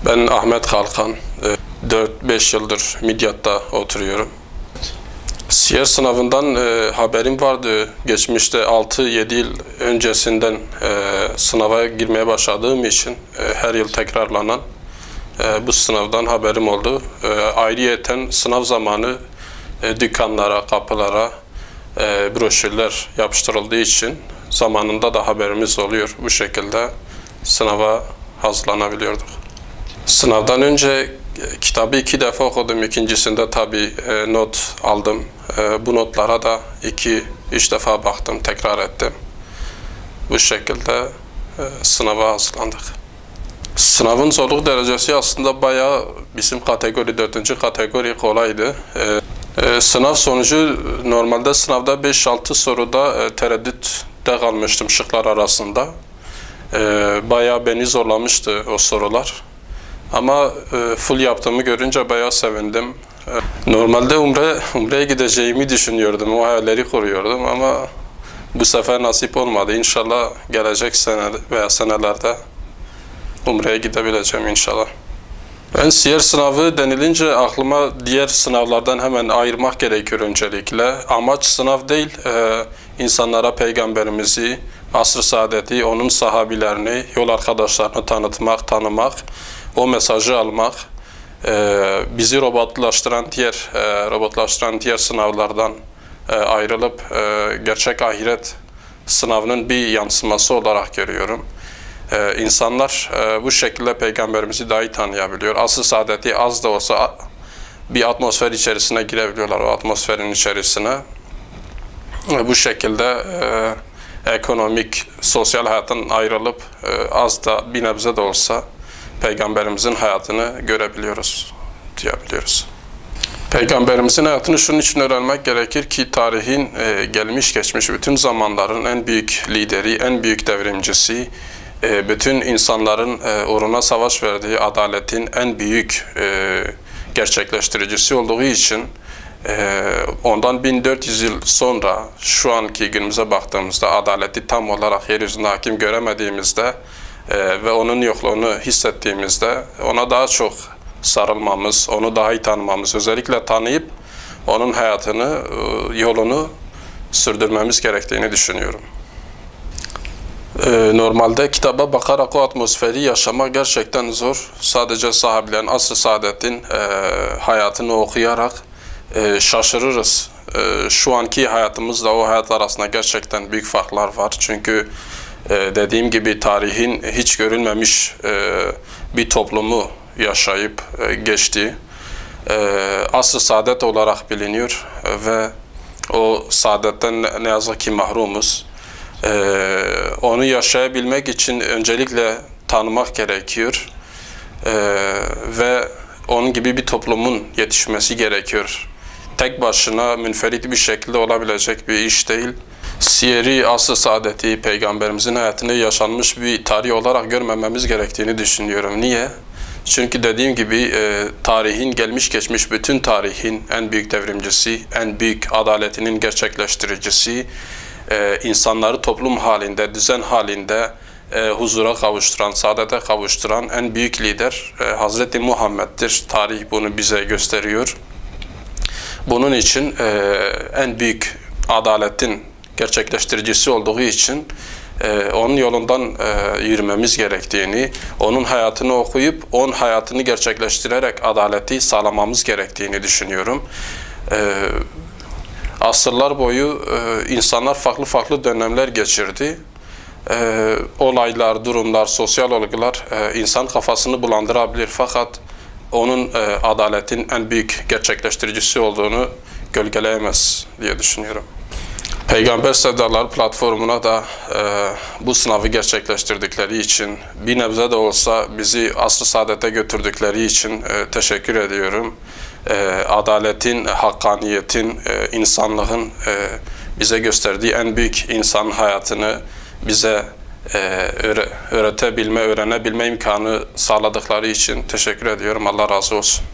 Ben Ahmet Kalkan, 4-5 yıldır Midyat'ta oturuyorum. Siyer sınavından haberim vardı. Geçmişte 6-7 yıl öncesinden sınava girmeye başladığım için her yıl tekrarlanan bu sınavdan haberim oldu. Ayrıyeten sınav zamanı dükkanlara, kapılara broşürler yapıştırıldığı için zamanında da haberimiz oluyor. Bu şekilde sınava hazırlanabiliyorduk. Sınavdan önce kitabı 2 defa okudum. İkincisinde tabii not aldım. Bu notlara da 2-3 defa baktım, tekrar ettim. Bu şekilde sınava hazırlandık. Sınavın zorluk derecesi aslında bayağı bizim kategori, 4. kategori kolaydı. Sınav sonucu normalde sınavda 5-6 soruda tereddütte kalmıştım şıklar arasında. Bayağı beni zorlamıştı o sorular. Ama full yaptığımı görünce bayağı sevindim. Normalde Umre'ye gideceğimi düşünüyordum, o hayalleri kuruyordum ama bu sefer nasip olmadı. İnşallah gelecek sene veya senelerde Umre'ye gidebileceğim inşallah. Ben siyer sınavı denilince aklıma diğer sınavlardan hemen ayırmak gerekiyor öncelikle. Amaç sınav değil, insanlara Peygamberimizi, asr-ı saadeti, onun sahabilerini, yol arkadaşlarını tanıtmak, tanımak, o mesajı almak, bizi robotlaştıran diğer sınavlardan ayrılıp gerçek ahiret sınavının bir yansıması olarak görüyorum. İnsanlar bu şekilde Peygamberimizi daha iyi tanıyabiliyor. Asr-ı saadeti az da olsa bir atmosfer içerisine girebiliyorlar, o atmosferin içerisine. Bu şekilde ekonomik, sosyal hayattan ayrılıp az da bir nebze de olsa Peygamberimizin hayatını görebiliyoruz, diyebiliyoruz. Peygamberimizin hayatını şunun için öğrenmek gerekir ki tarihin gelmiş geçmiş bütün zamanların en büyük lideri, en büyük devrimcisi, bütün insanların uğruna savaş verdiği adaletin en büyük gerçekleştiricisi olduğu için ondan 1400 yıl sonra şu anki günümüze baktığımızda adaleti tam olarak yeryüzünde hakim göremediğimizde ve onun yokluğunu hissettiğimizde ona daha çok sarılmamız, onu daha iyi tanımamız, özellikle tanıyıp onun hayatını, yolunu sürdürmemiz gerektiğini düşünüyorum. Normalde kitaba bakarak o atmosferi yaşamak gerçekten zor. Sadece sahabilerin, asr-ı saadetin hayatını okuyarak şaşırırız. Şu anki hayatımızla o hayat arasında gerçekten büyük farklar var. Çünkü dediğim gibi tarihin hiç görülmemiş bir toplumu yaşayıp geçti. Asr-ı saadet olarak biliniyor ve o saadetten ne yazık ki mahrumuz. Onu yaşayabilmek için öncelikle tanımak gerekiyor ve onun gibi bir toplumun yetişmesi gerekiyor. Tek başına münferit bir şekilde olabilecek bir iş değil. Siyeri, asr-ı saadeti, Peygamberimizin hayatını yaşanmış bir tarih olarak görmememiz gerektiğini düşünüyorum. Niye? Çünkü dediğim gibi tarihin gelmiş geçmiş bütün tarihin en büyük devrimcisi, en büyük adaletinin gerçekleştiricisi, insanları toplum halinde, düzen halinde huzura kavuşturan, saadete kavuşturan en büyük lider Hazreti Muhammed'dir. Tarih bunu bize gösteriyor. Bunun için en büyük adaletin gerçekleştiricisi olduğu için onun yolundan yürümemiz gerektiğini, onun hayatını okuyup onun hayatını gerçekleştirerek adaleti sağlamamız gerektiğini düşünüyorum. Asırlar boyu insanlar farklı dönemler geçirdi. Olaylar, durumlar, sosyal olgular insan kafasını bulandırabilir fakat onun adaletin en büyük gerçekleştiricisi olduğunu gölgeleyemez diye düşünüyorum. Peygamber Sevdaları platformuna da bu sınavı gerçekleştirdikleri için, bir nebze de olsa bizi asr-ı saadete götürdükleri için teşekkür ediyorum. Adaletin, hakkaniyetin, insanlığın bize gösterdiği en büyük insan hayatını bize öğrenebilme imkanı sağladıkları için teşekkür ediyorum. Allah razı olsun.